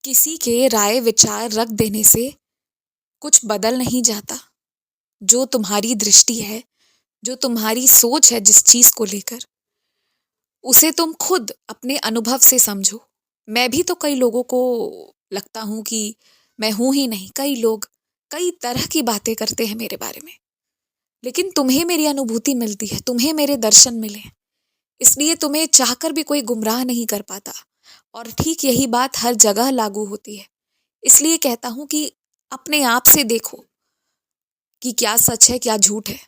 किसी के राय विचार रख देने से कुछ बदल नहीं जाता। जो तुम्हारी दृष्टि है, जो तुम्हारी सोच है जिस चीज को लेकर, उसे तुम खुद अपने अनुभव से समझो। मैं भी तो कई लोगों को लगता हूं कि मैं हूं ही नहीं। कई लोग कई तरह की बातें करते हैं मेरे बारे में, लेकिन तुम्हें मेरी अनुभूति मिलती है, तुम्हें मेरे दर्शन मिले, इसलिए तुम्हें चाहकर भी कोई गुमराह नहीं कर पाता। और ठीक यही बात हर जगह लागू होती है। इसलिए कहता हूं कि अपने आप से देखो कि क्या सच है क्या झूठ है।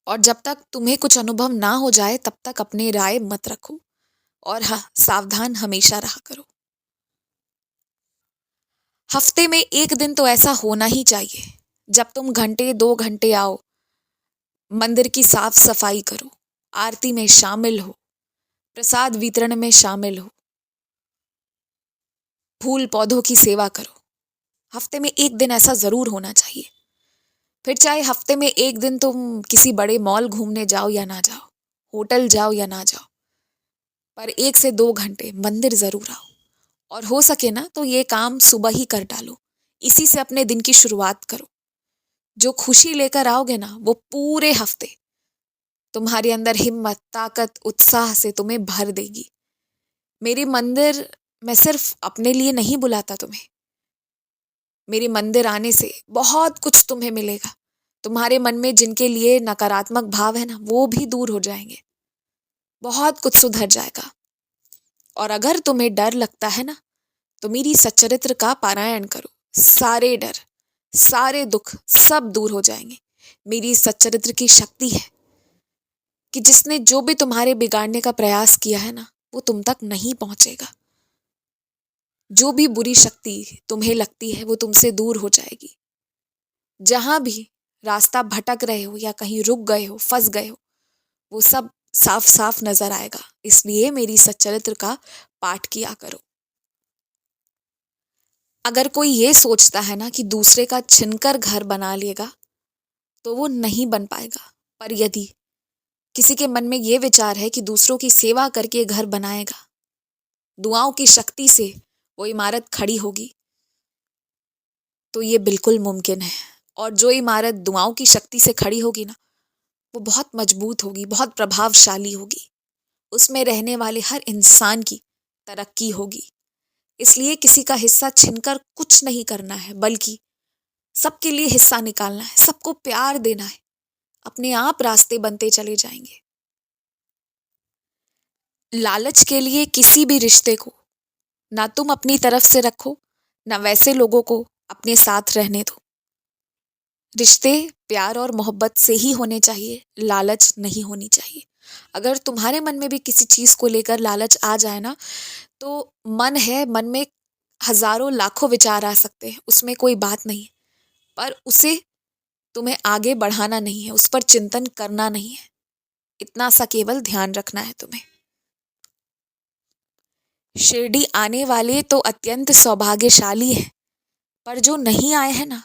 और जब तक तुम्हें कुछ अनुभव ना हो जाए तब तक अपनी राय मत रखो। और हाँ, सावधान हमेशा रहा करो। हफ्ते में एक दिन तो ऐसा होना ही चाहिए जब तुम घंटे 2 घंटे आओ, मंदिर की साफ सफाई करो, आरती में शामिल हो, प्रसाद वितरण में शामिल हो, फूल पौधों की सेवा करो। हफ्ते में एक दिन ऐसा जरूर होना चाहिए। फिर चाहे हफ्ते में एक दिन तुम किसी बड़े मॉल घूमने जाओ या ना जाओ, होटल जाओ या ना जाओ, पर 1 से 2 घंटे मंदिर जरूर आओ। और हो सके ना तो ये काम सुबह ही कर डालो। इसी से अपने दिन की शुरुआत करो। जो खुशी लेकर आओगे ना, वो पूरे हफ्ते तुम्हारे अंदर हिम्मत, ताकत, उत्साह से तुम्हें भर देगी। मेरी मंदिर मैं सिर्फ अपने लिए नहीं बुलाता तुम्हें। मेरे मंदिर आने से बहुत कुछ तुम्हें मिलेगा। तुम्हारे मन में जिनके लिए नकारात्मक भाव है ना, वो भी दूर हो जाएंगे। बहुत कुछ सुधर जाएगा। और अगर तुम्हें डर लगता है ना, तो मेरी सच्चरित्र का पारायण करो। सारे डर, सारे दुख सब दूर हो जाएंगे। मेरी सच्चरित्र की शक्ति है कि जिसने जो भी तुम्हारे बिगाड़ने का प्रयास किया है ना, वो तुम तक नहीं पहुंचेगा। जो भी बुरी शक्ति तुम्हें लगती है वो तुमसे दूर हो जाएगी। जहां भी रास्ता भटक रहे हो या कहीं रुक गए हो, फंस गए हो, वो सब साफ साफ नजर आएगा। इसलिए मेरी सच्चरित्र का पाठ किया करो। अगर कोई ये सोचता है ना कि दूसरे का छिनकर घर बना लेगा, तो वो नहीं बन पाएगा। पर यदि किसी के मन में ये विचार है कि दूसरों की सेवा करके घर बनाएगा, दुआओं की शक्ति से वो इमारत खड़ी होगी, तो ये बिल्कुल मुमकिन है। और जो इमारत दुआओं की शक्ति से खड़ी होगी ना, वो बहुत मजबूत होगी, बहुत प्रभावशाली होगी। उसमें रहने वाले हर इंसान की तरक्की होगी। इसलिए किसी का हिस्सा छीनकर कुछ नहीं करना है, बल्कि सबके लिए हिस्सा निकालना है, सबको प्यार देना है। अपने आप रास्ते बनते चले जाएंगे। लालच के लिए किसी भी रिश्ते को ना तुम अपनी तरफ से रखो, ना वैसे लोगों को अपने साथ रहने दो। रिश्ते प्यार और मोहब्बत से ही होने चाहिए, लालच नहीं होनी चाहिए। अगर तुम्हारे मन में भी किसी चीज को लेकर लालच आ जाए ना, तो मन है, मन में हजारों लाखों विचार आ सकते हैं, उसमें कोई बात नहीं है। पर उसे तुम्हें आगे बढ़ाना नहीं है, उस पर चिंतन करना नहीं है। इतना सा केवल ध्यान रखना है तुम्हें। शिरडी आने वाले तो अत्यंत सौभाग्यशाली हैं, पर जो नहीं आए हैं ना,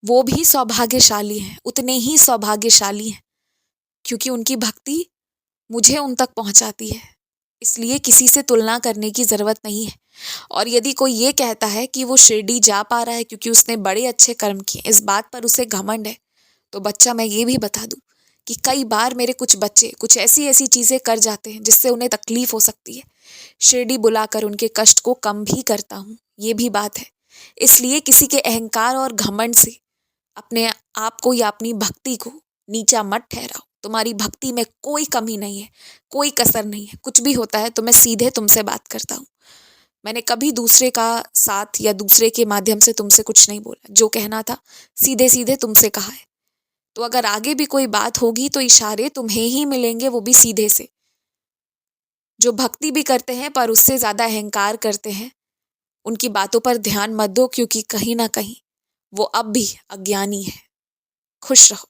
वो भी सौभाग्यशाली हैं, उतने ही सौभाग्यशाली हैं, क्योंकि उनकी भक्ति मुझे उन तक पहुंचाती है। इसलिए किसी से तुलना करने की जरूरत नहीं है। और यदि कोई ये कहता है कि वो शिरडी जा पा रहा है क्योंकि उसने बड़े अच्छे कर्म किए, इस बात पर उसे घमंड है, तो बच्चा मैं ये भी बता दूं कि कई बार मेरे कुछ बच्चे कुछ ऐसी ऐसी चीजें कर जाते हैं जिससे उन्हें तकलीफ हो सकती है। शिरडी बुलाकर उनके कष्ट को कम भी करता हूं, ये भी बात है। इसलिए किसी के अहंकार और घमंड से अपने आप को या अपनी भक्ति को नीचा मत ठहराओ। तुम्हारी भक्ति में कोई कमी नहीं है, कोई कसर नहीं है। कुछ भी होता है तो मैं सीधे तुमसे बात करता हूँ। मैंने कभी दूसरे का साथ या दूसरे के माध्यम से तुमसे कुछ नहीं बोला। जो कहना था सीधे सीधे तुमसे कहा है। तो अगर आगे भी कोई बात होगी तो इशारे तुम्हें ही मिलेंगे, वो भी सीधे से। जो भक्ति भी करते हैं पर उससे ज्यादा अहंकार करते हैं, उनकी बातों पर ध्यान मत दो, क्योंकि कहीं ना कहीं वो अब भी अज्ञानी है। खुश रहो।